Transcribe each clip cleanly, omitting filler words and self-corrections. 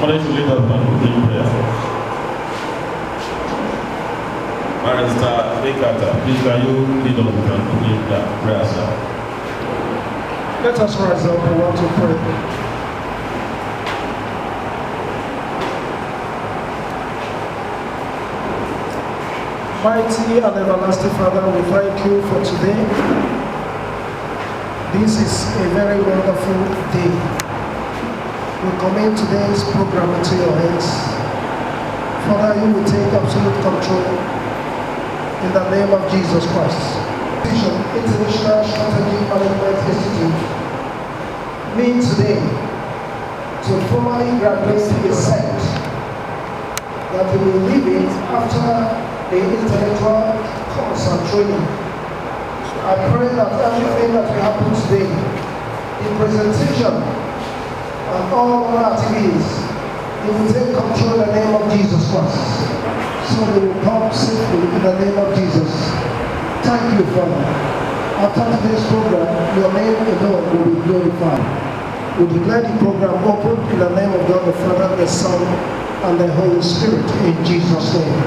Somebody should lead us in opening prayer. Master Bekata, please can you lead us in opening prayer, sir? Let us rise up. We want to pray. Mighty and everlasting Father, we thank you for today. This is a very wonderful day. We commend today's program into your hands. Father, you will take absolute control in the name of Jesus Christ. International Strategic Management Institute meet today to formally graduate a set that we will leave it after the intellectual course and training. I pray that everything that will happen today, the presentation and all other activities, it will take control in the name of Jesus Christ. So they will come safely in the name of Jesus. Thank you, Father. After today's program, your name alone will be glorified. We declare the program open in the name of God the Father, the Son, and the Holy Spirit, in Jesus' name.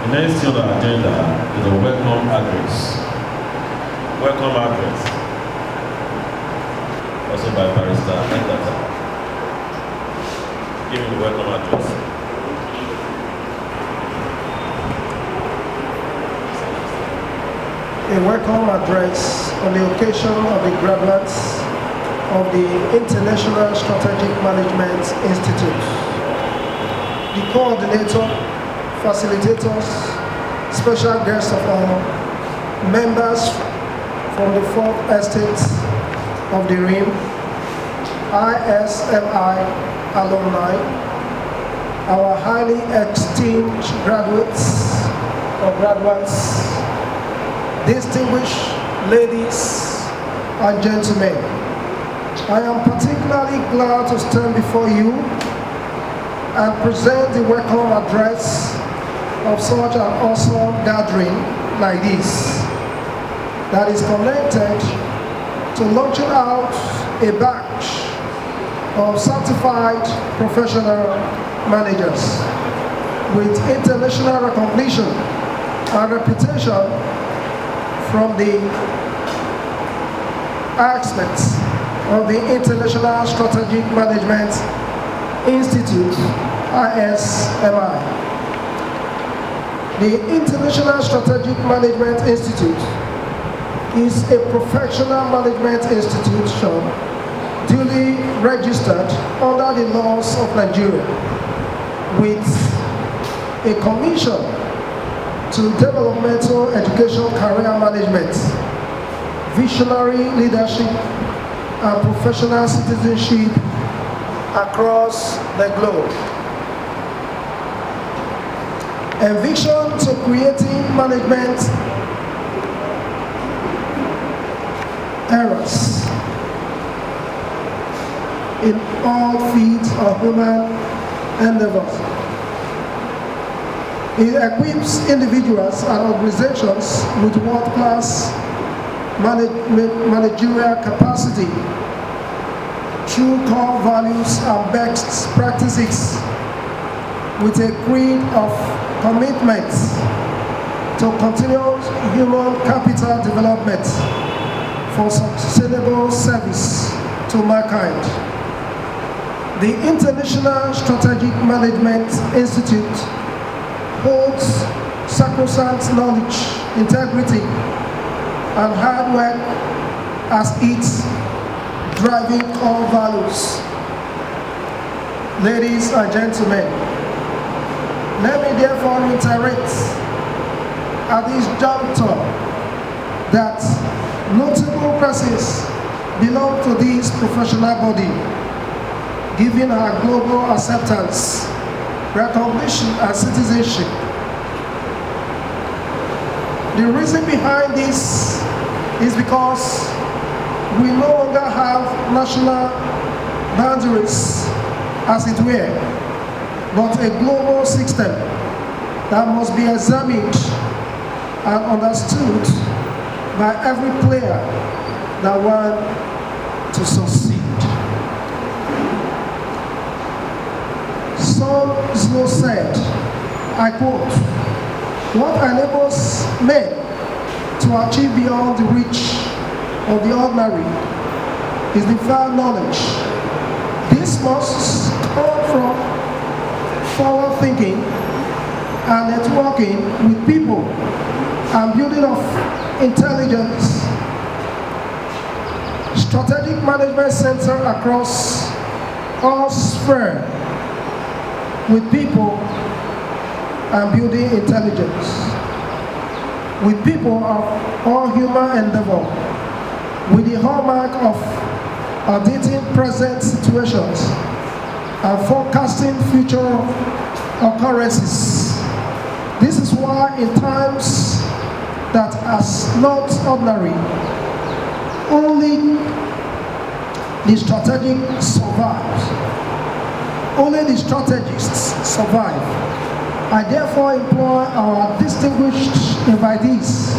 The next on the agenda is a welcome address. Welcome address. Also by Barrister Endata. Give me the welcome address. A welcome address on the occasion of the graduates of the International Strategic Management Institute. The coordinator, facilitators, special guests of honor, members from the 4th Estate of the RIM, ISMI alumni, our highly esteemed graduates or graduates, distinguished ladies and gentlemen, I am particularly glad to stand before you and present the welcome address of such an awesome gathering like this that is connected to launching out a batch of certified professional managers with international recognition and reputation from the aspects of the International Strategic Management Institute, ISMI. The International Strategic Management Institute is a professional management institution duly registered under the laws of Nigeria with a commission to developmental education, career management, visionary leadership, and professional citizenship across the globe. A vision to creating management eras in all fields of human endeavors. It equips individuals and organizations with world-class managerial capacity through core values and best practices with a creed of commitment to continuous human capital development for sustainable service to mankind. The International Strategic Management Institute holds sacrosanct knowledge, integrity, and hard work as its driving core values. Ladies and gentlemen, let me therefore reiterate at this juncture that notable persons belong to this professional body, giving our global acceptance, recognition, and citizenship. The reason behind this is because we no longer have national boundaries, as it were, but a global system that must be examined and understood by every player that wants to succeed. Sun Tzu said, I quote, "What enables men to achieve beyond the reach of the ordinary is divine knowledge. This must come from forward thinking and networking with people and building of intelligence. Strategic management center across all spheres with people and building intelligence. With people of all human endeavor, with the hallmark of auditing present situations and forecasting future occurrences. This is why in times that are not ordinary, only the strategic survives. Only the strategists survive. I therefore implore our distinguished invitees,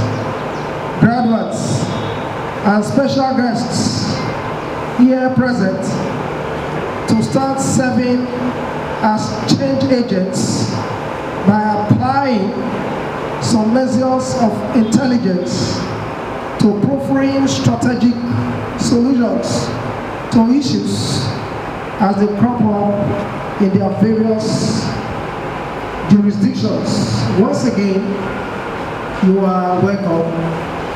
graduates, and special guests here present to start serving as change agents by applying some measures of intelligence to proofreading strategic solutions to issues as they crop up in their various jurisdictions. Once again, you are welcome.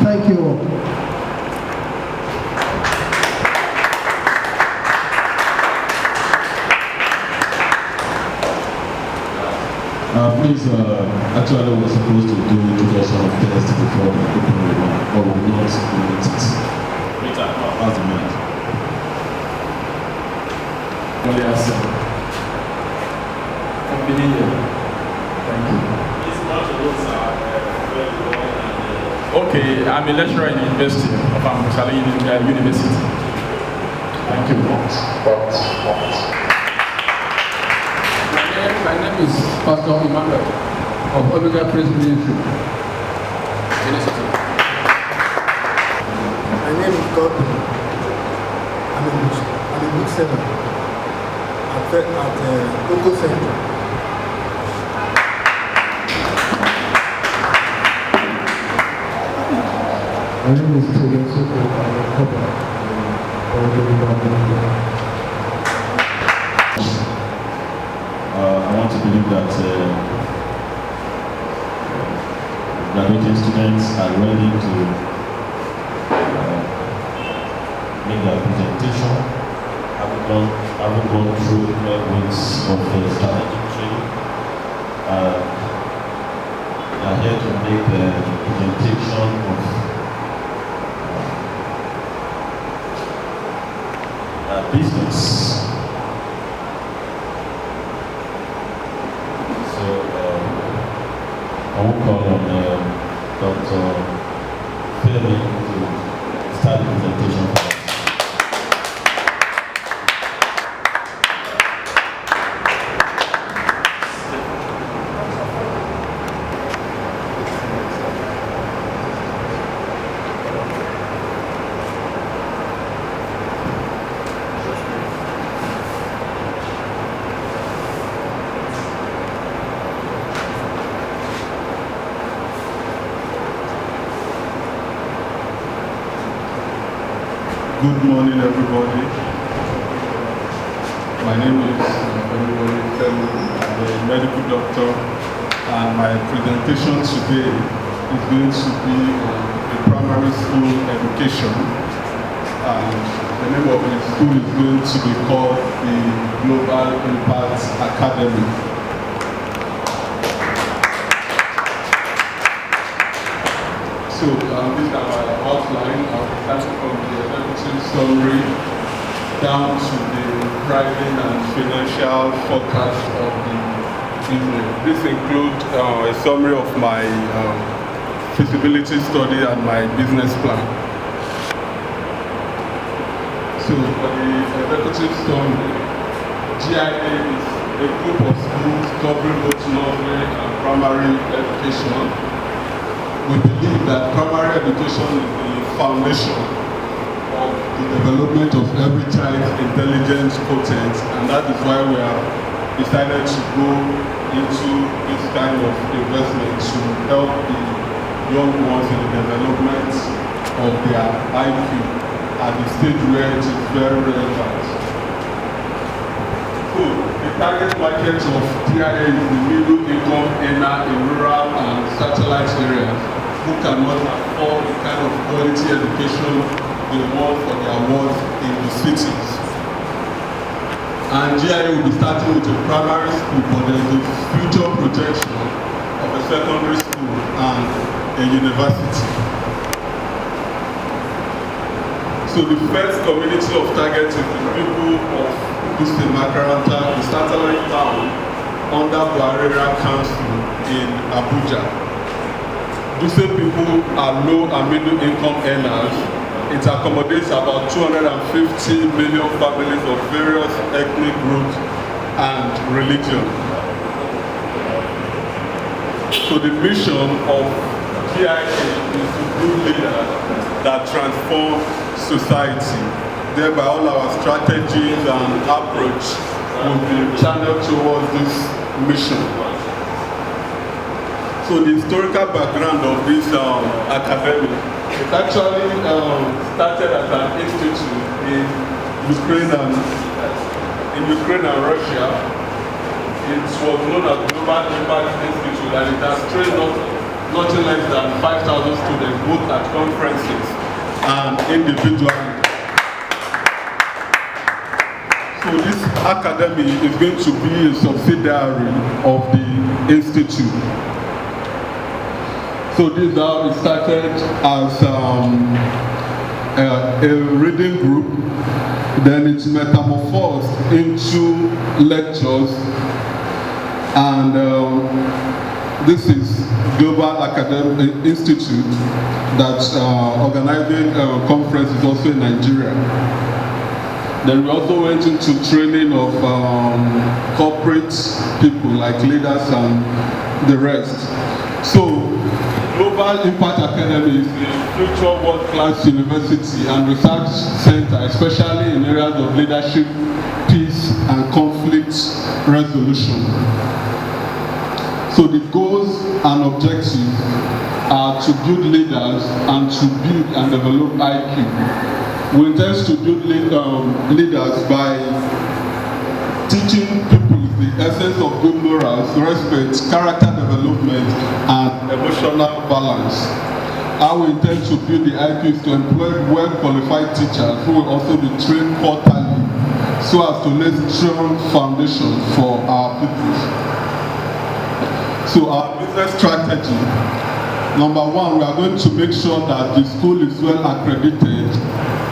Thank you. Please, actually we're supposed to do introduction of guests before the open remark, but we will not do it. Later, pass the mic. Yes, from Benin. Thank you. Okay, I'm a lecturer in the University of Amsterdam University. Thank you. My name is Pastor Emmanuel of Omega Presenttion. My name is Gordon. I'm a bookseller at Local Center. My name is Tegan Soko. I'm a couple. I want to believe that graduating students are ready to make their presentation, having gone through 12 weeks of strategic training. They are here to make the presentation of business. I will call on Dr. Femi to start the presentation for us. Good morning, everybody. My name is Femi. I'm a medical doctor, and my presentation today is going to be on the primary school education. And the name of the school is going to be called the Global Impact Academy. So this is our outline. I'll be starting from the executive summary down to the pricing and financial forecast of the business. This includes a summary of my feasibility study and my business plan. So for the executive summary, GIA is a group of schools covering both nursery and primary education. We believe that primary education is the foundation of the development of every child's intelligence quotient, and that is why we have decided to go into this kind of investment to help the young ones in the development of their IQ at the stage where it is very relevant. So, the target market of TIA is the middle income earner in rural and satellite areas who cannot afford the kind of quality education they want for their wards in the cities. And GIA will be starting with a primary school, but there is a future projection of a secondary school and a university. So the first community of target is the people of Duse Makaranta, the satellite town under Buharera Council in Abuja. Duse people are low and middle income earners. It accommodates about 250 million families of various ethnic groups and religion. So the mission of GIA is to build leaders that transform society. Thereby all our strategies and approach will be channeled towards this mission. So the historical background of this academy, it actually started as an institute in Ukraine and Russia. It was known as Global Impact Institute, and it has trained nothing less than 5,000 students, both at conferences and individually. So this academy is going to be a subsidiary of the institute. So this now it started as a reading group, then it's metamorphosed into lectures, and this is Global Academic Institute that's organizing conferences also in Nigeria. Then we also went into training of corporate people like leaders and the rest. So Global Impact Academy is a future world-class university and research center, especially in areas of leadership, peace, and conflict resolution. So the goals and objectives are to build leaders and to build and develop IQ. We intend to build leaders by teaching people the essence of good morals, respect, character development, and emotional balance. How we intend to build the IQ is to employ well-qualified teachers who will also be trained quarterly so as to lay strong foundation for our people. So our business strategy, number one, we are going to make sure that the school is well accredited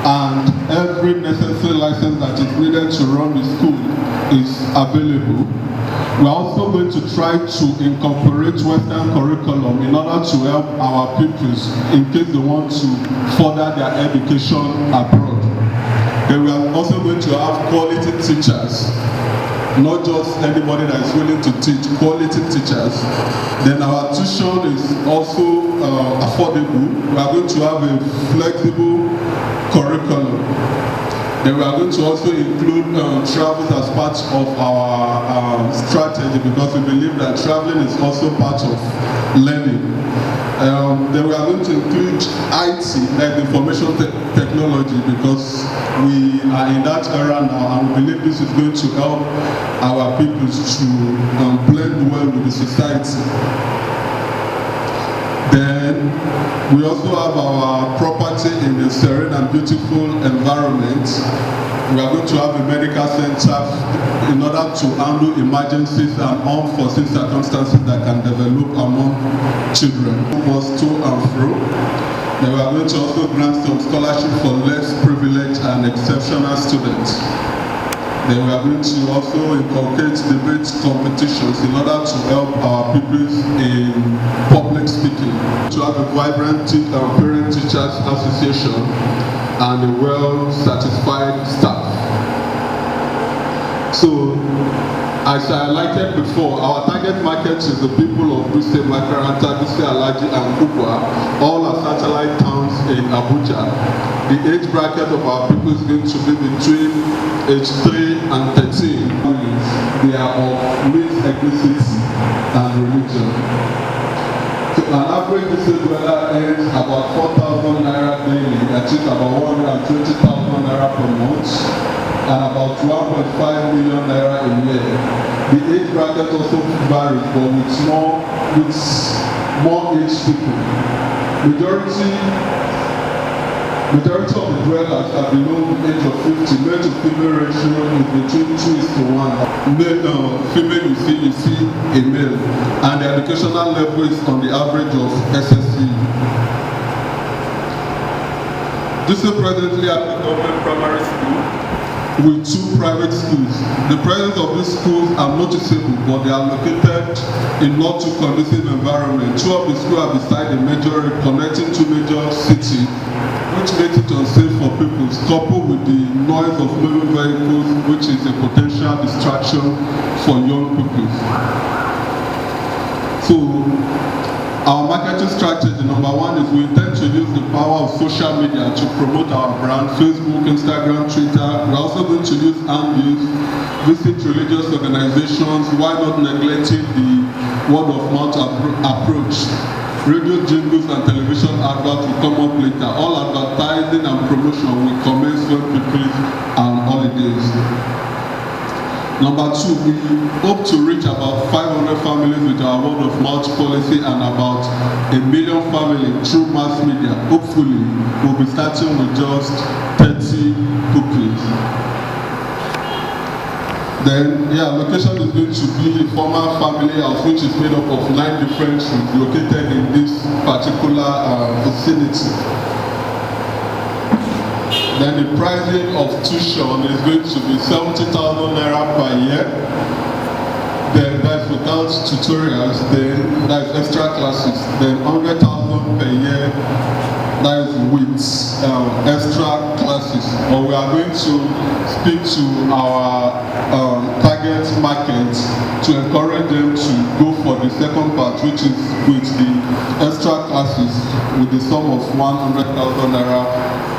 and every necessary license that is needed to run the school is available. We are also going to try to incorporate Western curriculum in order to help our pupils in case they want to further their education abroad. Then we are also going to have quality teachers, not just anybody that is willing to teach, quality teachers. Then our tuition is also affordable. We are going to have a flexible curriculum. Then we are going to also include travels as part of our strategy, because we believe that traveling is also part of learning. Then we are going to include IT, like information technology, because we are in that era now, and we believe this is going to help our people to blend well with the society. Then we also have our property in a serene and beautiful environment. We are going to have a medical center in order to handle emergencies and unforeseen circumstances that can develop among children who must to and fro. Then we are going to also grant some scholarship for less privileged and exceptional students. Then we are going to also inculcate debate competitions in order to help our pupils in public speaking. To have a vibrant parent-teachers association and a well-satisfied staff. So, as I highlighted before, our target market is the people of Buse, Makaranta, Buse, Alaji, and Kubwa, all are satellite towns in Abuja. The age bracket of our people is going to be between age 3 and 13. They are of mixed ethnicity and religion. So an average Buse dweller earns about 4,000 naira daily, that is about 120,000 naira per month. And about 1.5 million naira a year. The age bracket also varies, but with more aged people. Majority of the dwellers are below the age of 50. Male to female ratio is between 2:1. Female, you see a male, and the educational level is on the average of SSC. This is presently at the government primary school with 2 private schools. The presence of these schools are noticeable, but they are located in not too conducive environment. 2 of the schools are beside a major road connecting 2 major cities, which makes it unsafe for people, coupled with the noise of moving vehicles, which is a potential distraction for young people. So, our marketing strategy, number 1, is we intend to use the power of social media to promote our brand, Facebook, Instagram, Twitter. We're also going to use AMBUs, visit religious organizations, while not neglecting the word of mouth approach. Radio jingles and television adverts will come up later. All advertising and promotion will commence when people are on holidays. Number 2, we hope to reach about 500 families with our word of mouth policy and about 1 million families through mass media. Hopefully, we'll be starting with just 30 pupils. Then, location is going to be a former family house, which is made up of 9 different rooms located in this particular vicinity. Then the pricing of tuition is going to be 70,000 naira per year. Then that's without tutorials. Then that's extra classes. Then 100,000 per year. That is with extra classes. But we are going to speak to our target market to encourage them to go for the second part, which is with the extra classes with the sum of 100,000 naira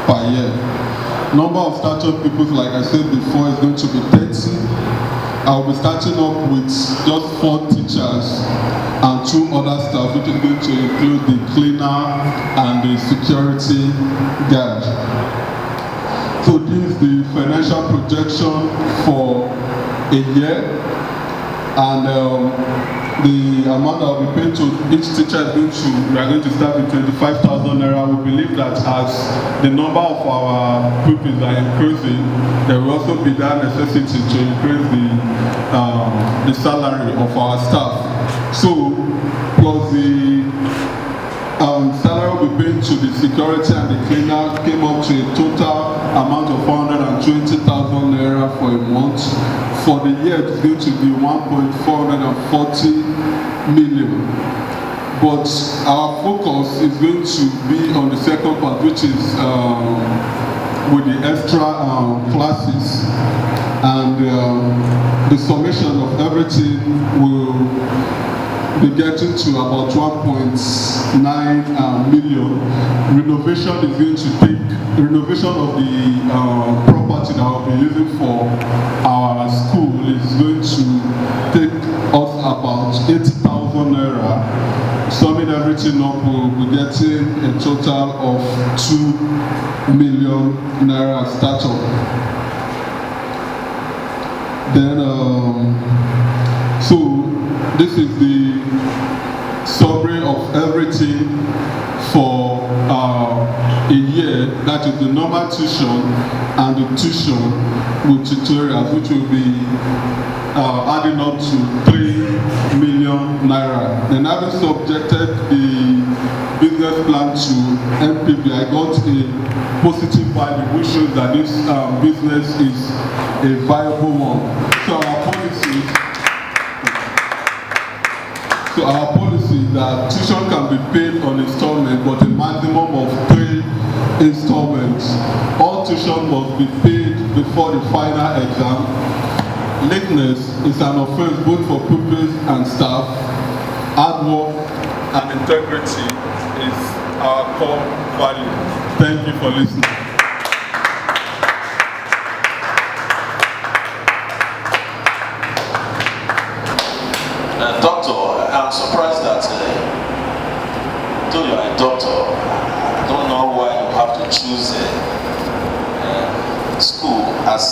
per year. Number of startup people, like I said before, is going to be 30. I'll be starting up with just 4 teachers and 2 other staff, which is going to include the cleaner and the security guard. So this is the financial projection for a year, and the amount that will be paid to each teacher is we are going to start with 25,000 naira. We believe that as the number of our pupils are increasing, there will also be that necessity to increase the salary of our staff. So, plus the salary will be paid to the security and the cleaner came up to a total amount of 420,000 naira for a month. For the year, it's going to be 1.440 million. But our focus is going to be on the second part, which is with the extra classes, and the summation of everything will be getting to about 1.9 million. Renovation is going to take, renovation of the property that we'll be using for our school is going to take us about 80,000 naira. Summing everything up, we'll be getting a total of 2 million naira startup. Then, so this is the summary of everything for a year. That is the normal tuition and the tuition with tutorials, which will be adding up to 3 million naira. Then having subjected the business plan to MPB, I got a positive value, which shows that this business is a viable one. So our policy is that tuition can be paid on installment, but a maximum of 3 installments. All tuition must be paid before the final exam. Lateness is an offense both for pupils and staff. Hard work and integrity is our core value. Thank you for listening. Doctor, I'm surprised that though you are a doctor, I don't know why you have to choose school as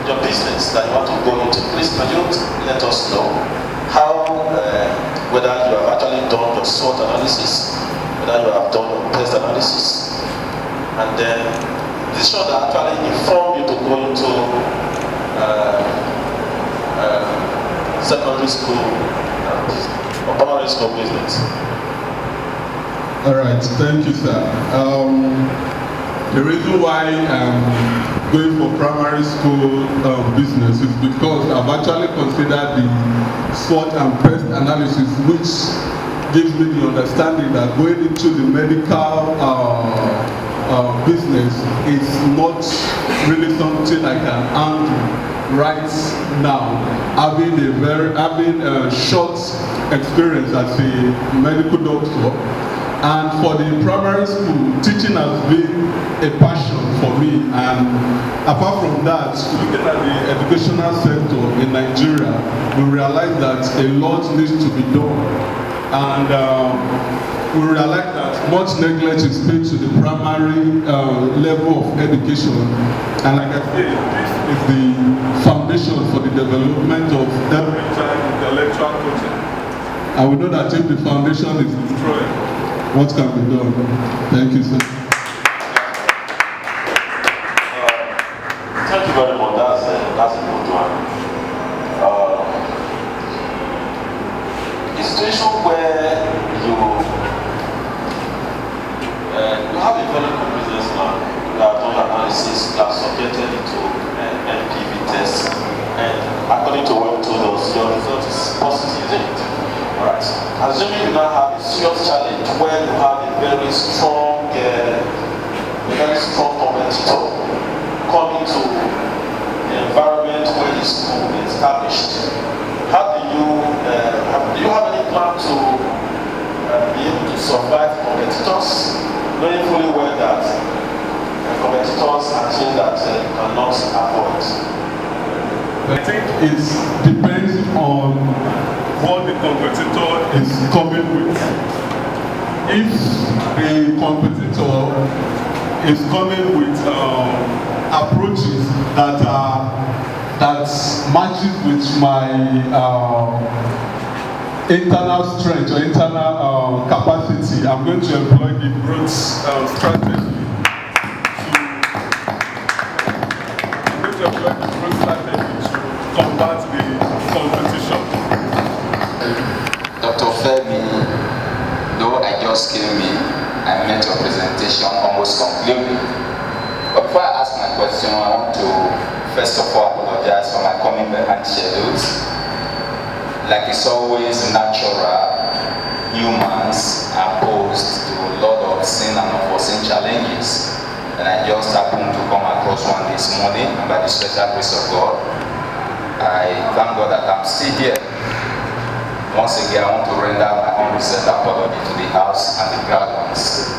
your business that you want to go into. Please, can you let us know how, whether you have actually done your SWOT analysis, whether you have done your test analysis, and then this should actually inform you to go into secondary school or primary school business. All right, thank you, sir. The reason why I'm going for primary school business is because I've actually considered the SWOT and PEST analysis, which gives me the understanding that going into the medical business is not really something I can handle right now. Having a short experience as a medical doctor. And for the primary school, teaching has been a passion for me. And apart from that, looking at the educational sector in Nigeria, we realize that a lot needs to be done. And we realize that much neglect is paid to the primary level of education. And like I said, this is the foundation for the development of every child intellectual coaching. And we know that if the foundation is destroyed, what can be done? Thank you, sir. Thank you very much. That's a good one. A situation where you have a very good businessman, you have done analysis, you have subjected it to NPV tests, and according to what you told us, your result is positive, isn't it? Alright. Assuming you now have a serious challenge where you have a very strong competitor coming to the environment where the school is established, how do you have any plan to be able to survive competitors, knowing fully well that competitors are things that you cannot avoid? I think it depends on what the competitor is coming with. If the competitor is coming with approaches that matches with my internal strength or internal capacity, I'm going to employ the growth strategy. Combat the competition. Dr. Femi, though I just came in, I met your presentation almost completely. But before I ask my question, I want to first of all apologize for my coming behind schedules. Like it's always natural, humans are posed to a lot of sin and unforeseen challenges. And I just happened to come across one this morning, and by the special grace of God, I thank God that I'm still here. Once again, I want to render my unreserved apology to the house and the graduates.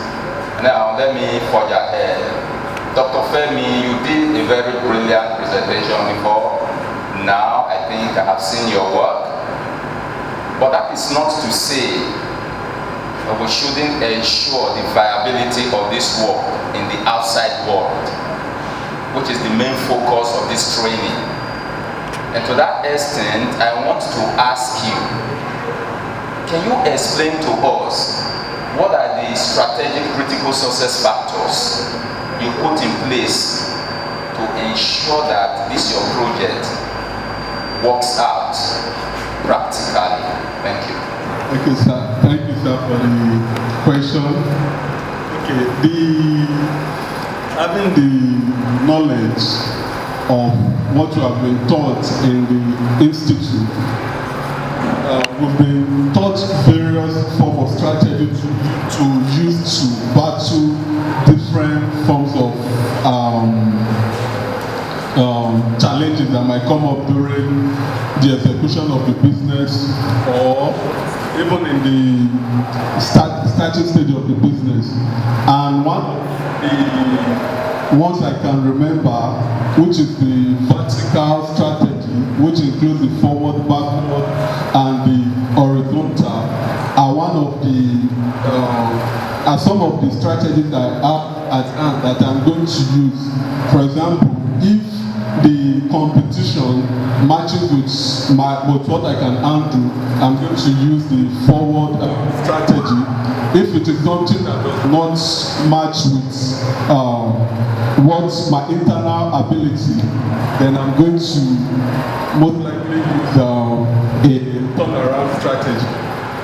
Now, let me forge ahead. Dr. Femi, you did a very brilliant presentation before. Now, I think I have seen your work. But that is not to say that we shouldn't ensure the viability of this work in the outside world, which is the main focus of this training. And to that extent, I want to ask you, can you explain to us what are the strategic critical success factors you put in place to ensure that this your project works out practically? Thank you. Thank you, sir. Thank you, sir, for the question. Okay, having the knowledge of what you have been taught in the institute, we've been taught various forms of strategy to use to battle different forms of challenges that might come up during the execution of the business or even in the starting stage of the business. And one of the ones I can remember, which is the vertical strategy, which includes the forward, backward, and the horizontal, are some of the strategies that I have at hand that I'm going to use. For example, if the competition matches with what I can handle, I'm going to use the forward strategy. If it is something that does not match with what's my internal ability, then I'm going to most likely use a turnaround strategy.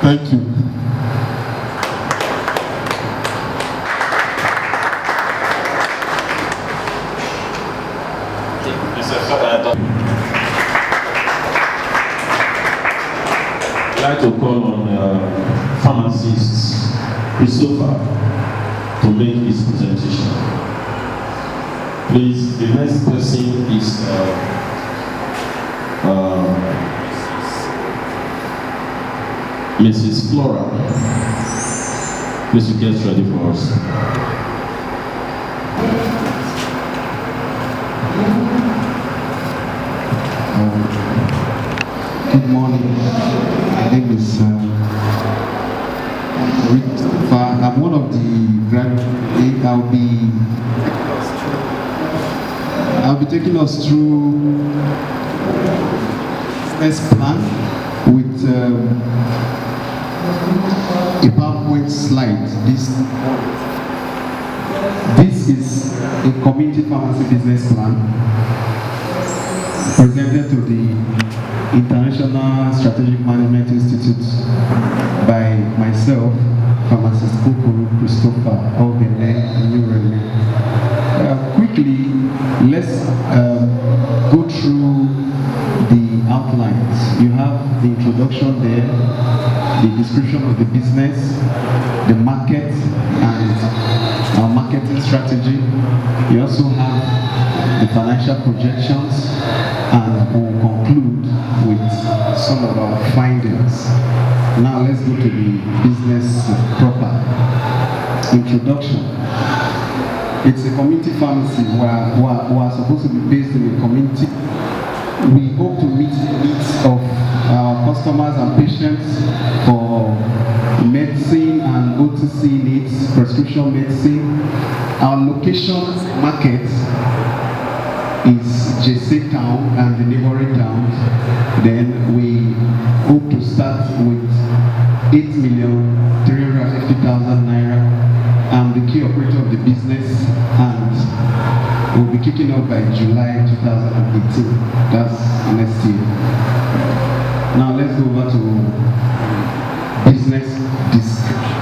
Thank you. I'd like to call on pharmacist Christopher to make his presentation. Please, the next person is Mrs. Flora. Please get ready for us. Good morning. My name is Christopher. I'm one of the graduates. I'll be taking us through business plan with a PowerPoint slide. This is a community pharmacy business plan presented to the International Strategic Management Institute by myself, pharmacist Christopher of Benin, New Benin. Quickly, let's go through the outlines. You have the introduction there, the description of the business, the market, and our marketing strategy. You also have the financial projections, and we'll conclude with some of our findings. Now let's go to the business proper. Introduction. It's a community pharmacy where we are supposed to be based in a community. We hope to meet the needs of our customers and patients for medicine and OTC needs, prescription medicine. Our location market is JC Town and the neighboring towns. Then we hope to start with 8,350,000 naira. I'm the key operator of the business, and we'll be kicking off by July 2018. That's next year. Now let's go over to business description.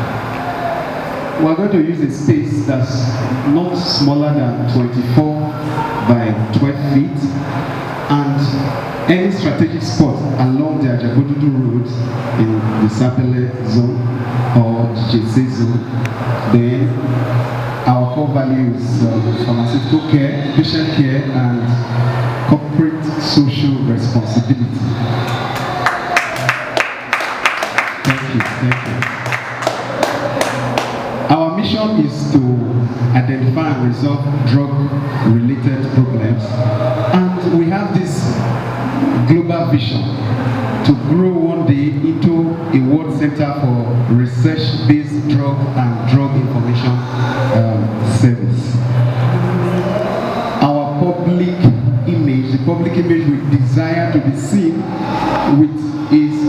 We're going to use a space that's not smaller than 24 by 12 feet, and any strategic spot along the Ajabodudu Road in the Sapele zone or JC zone. Then our core values pharmaceutical care, patient care, and corporate social responsibility. Thank you. Our mission is to identify and resolve drug-related problems, and we have this global vision to grow one day into a world center for research-based drug and drug information service. Our public image, the public image we desire to be seen with is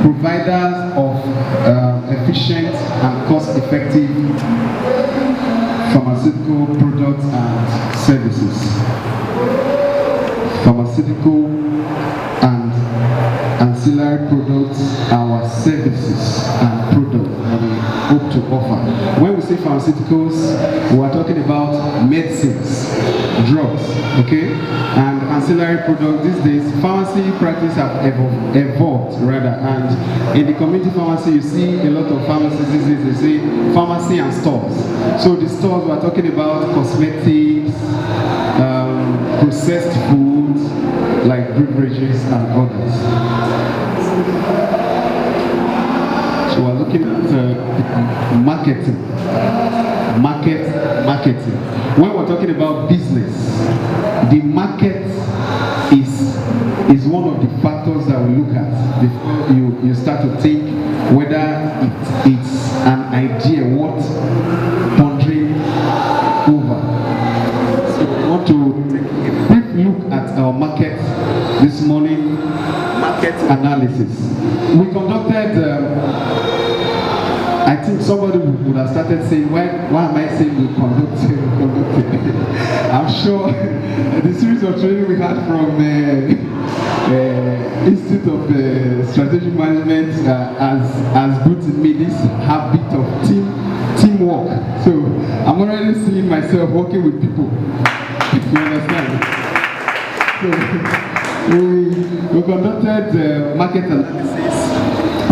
providers of efficient and cost-effective pharmaceutical products and services. Pharmaceutical and ancillary products, our services and products that we hope to offer. When we say pharmaceuticals, we are talking about medicines, drugs, okay? And ancillary products, these days, pharmacy practice have evolved rather, and in the community pharmacy, you see a lot of pharmacies these days, they say pharmacy and stores. So the stores, we are talking about cosmetics, processed foods, like beverages and others. So we're looking at marketing. Marketing. When we're talking about business, the market is one of the factors that we look at before you start to think whether it's an idea worth pondering over. So we want to take a brief look at our market this morning. Market analysis. We conducted I think somebody would have started saying, why am I saying we conducted? I'm sure the series of training we had from Institute of Strategic Management has built in me this habit of teamwork. So I'm already seeing myself working with people. You understand? So we conducted market analysis,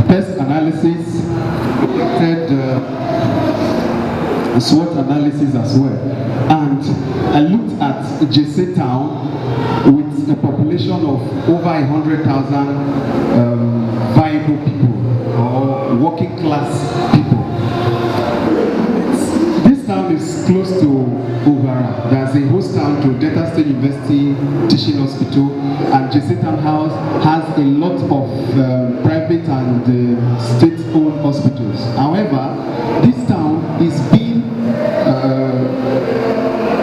pest analysis, we conducted SWOT analysis as well. And I looked at JC Town with a population of over 100,000 viable people or working class people. This town is close to Ovara. There's a host town to Delta State University Teaching Hospital, and JC Town House has a lot of private and state-owned hospitals. However, this town is being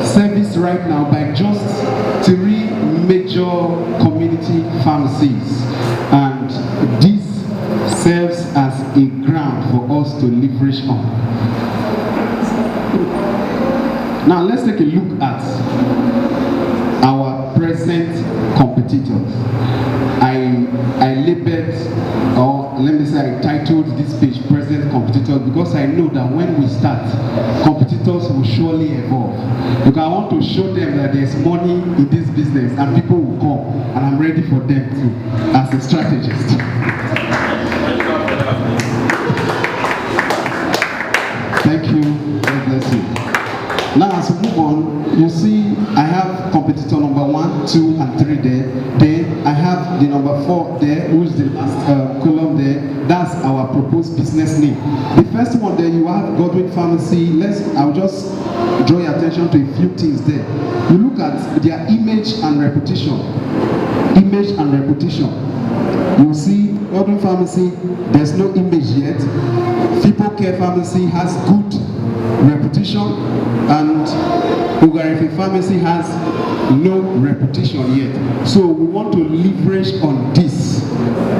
serviced right now by just 3 major community pharmacies, and this serves as a ground for us to leverage on. Now let's take a look at our present competitors. I labeled, or let me say I titled this page present competitors, because I know that when we start, competitors will surely evolve. Because I want to show them that there's money in this business and people will come, and I'm ready for them too, as a strategist. Thank you. God bless you. Now, as we move on, you see I have competitor number 1, 2, and 3 there. Then I have the number 4 there, which is the last column there. That's our proposed business name. The first one there, you have Godwin Pharmacy. I'll just draw your attention to a few things there. You look at their image and reputation. Image and reputation. You see Godwin Pharmacy, there's no image yet. People Care Pharmacy has good reputation, and Ugarefe Pharmacy has no reputation yet. So we want to leverage on this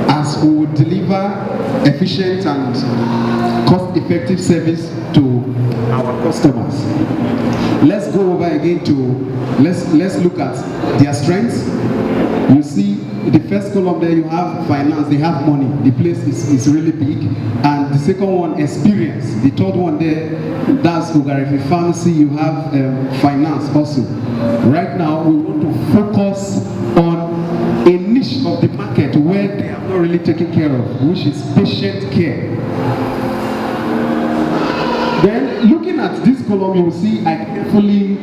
as we will deliver efficient and cost-effective service to our customers. Let's go over again to let's look at their strengths. You see the first column there, you have finance, they have money, the place is really big. And the second one, experience. The third one there, that's Ugarefe Pharmacy, you have finance also. Right now, we want to focus on a niche of the market where they are not really taken care of, which is patient care. Then, looking at this column, you will see I carefully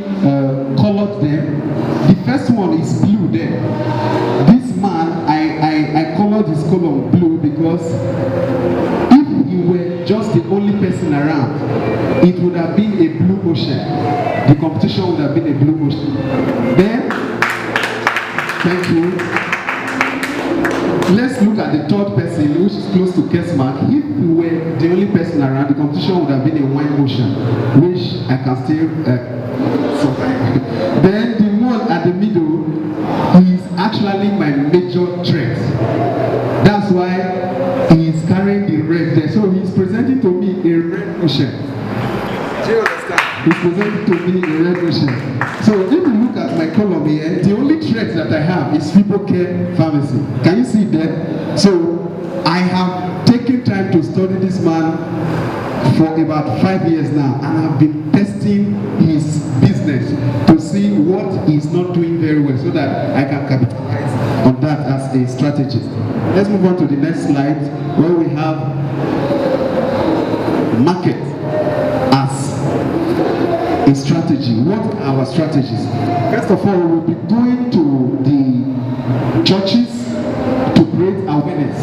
colored them. The first one is blue there. This man, I colored his column blue because if he were just the only person around, it would have been a blue ocean. The competition would have been a blue ocean. Then, thank you. Let's look at the third person, which is close to Kesmark. If we were the only person around, the competition would have been a wine ocean, which I can still survive. Then the one at the middle is actually my major threat. That's why he is carrying the red there. So he's presenting to me a red ocean. Do you understand? He's presenting to me a red shirt. So if you look at my column here, the only threat that I have is people care pharmacy. Can you see that? So I have taken time to study this man for about 5 years now, and I've been testing his business to see what he's not doing very well so that I can capitalize on that as a strategist. Let's move on to the next slide where we have market as a strategy. What are our strategies? First of all, we will be going to the churches to create awareness.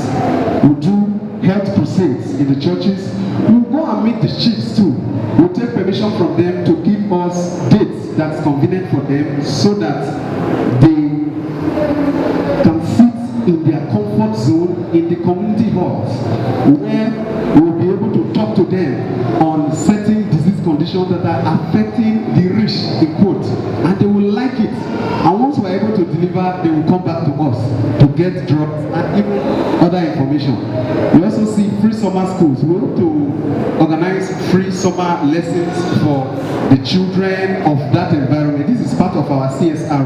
We'll do health crusades in the churches. We'll go and meet the chiefs too. We'll take permission from them to give us dates that's convenient for them so that they can sit in their comfort zone in the community halls where we'll be able to talk to them on certain disease conditions that are affecting the rich, in quote, and they will like it. And once we're able to deliver, they will come back to us to get drugs and even other information. We also see free summer schools. We hope to organize free summer lessons for the children of that environment. This is part of our CSR,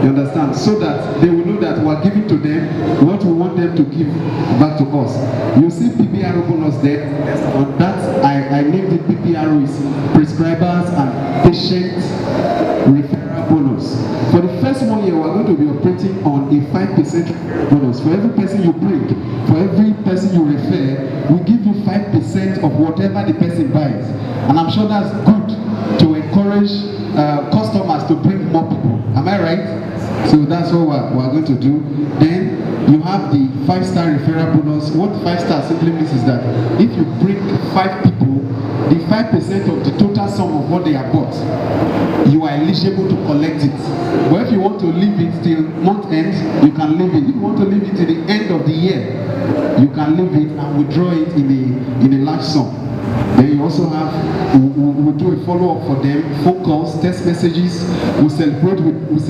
you understand? So that they will know that we're giving to them what we want them to give back to us. You see PPRO bonus there. On that, I named it PPRO is prescribers and patient referral bonus. For the first 1 year, we're going to be operating on a 5% bonus. For every person you bring, for every person you refer, we give you 5% of whatever the person buys. And I'm sure that's good to encourage customers to bring more people. Am I right? So that's what we're going to do. Then you have the 5-star referral bonus. What 5-star simply means is that if you bring 5 people, the 5% of the total sum of what they have bought, you are eligible to collect it. But if you want to leave it till month end, you can leave it. If you want to leave it till the end of the year, you can leave it and withdraw it in a large sum. Then you also have, we'll do a follow-up for them, phone calls, text messages. We celebrate with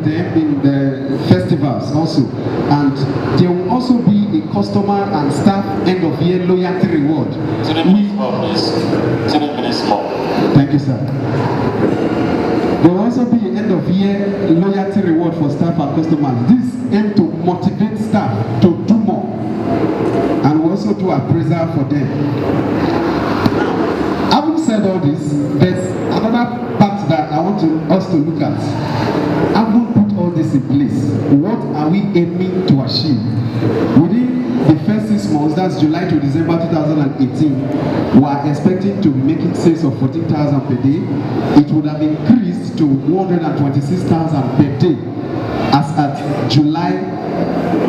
them in the festivals also. And there will also be a customer and staff end of year loyalty reward. 3 minutes more, please. 3 minutes more. Thank you, sir. There will also be an end of year loyalty reward for staff and customers. This aims to motivate staff to do more. And we also do appraisal for them. Having said all this, there's another part that I want us to look at. Having put all this in place, what are we aiming to achieve? Within the first 6 months, that's July to December 2018, we are expecting to be making sales of 14,000 per day. It would have increased to 126,000 per day as at July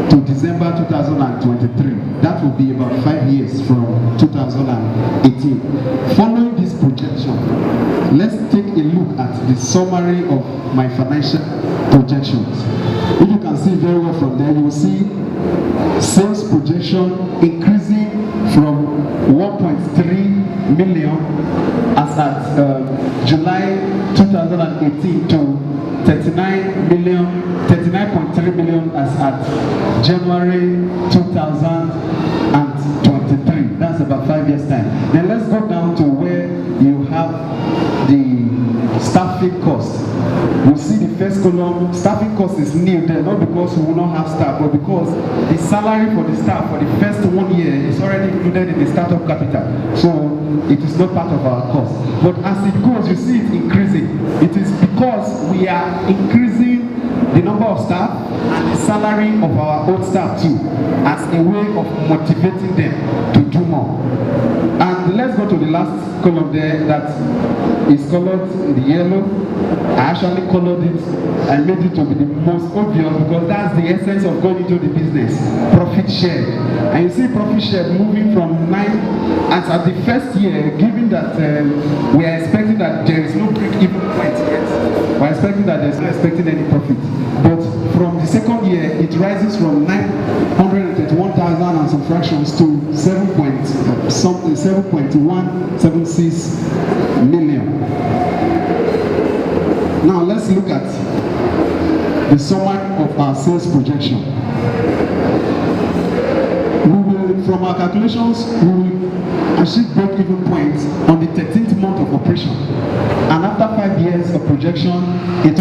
to December 2023. That will be about 5 years from 2018. Following this projection, let's take a look at the summary of my financial projections. If you can see very well from there, you will see sales projection increasing from 1.3 million as at July 2018 to 39.3 million as at January 2023. That's about 5 years time. Then let's go down to where you have the staffing cost. You see the first column, staffing cost is new there, not because we will not have staff, but because the salary for the staff for the first 1 year is already included in the startup capital. So it is not part of our cost. But as it goes, you see it increasing. It is because we are increasing the number of staff and the salary of our own staff too, as a way of motivating them to do more. And let's go to the last column there that is colored in the yellow. I actually colored it and made it to be the most obvious because that's the essence of going into the business. Profit share. And you see profit share moving from 9 as at the first year, given that we are expecting that there is no break-even point yet. We're expecting that there's not expecting any profit. But from the second year, it rises from 931,000 and some fractions to 7.176 million. Now let's look at the summary of our sales projection. From our calculations, we will achieved break-even point on the 13th month of operation. And after 5 years of projection, it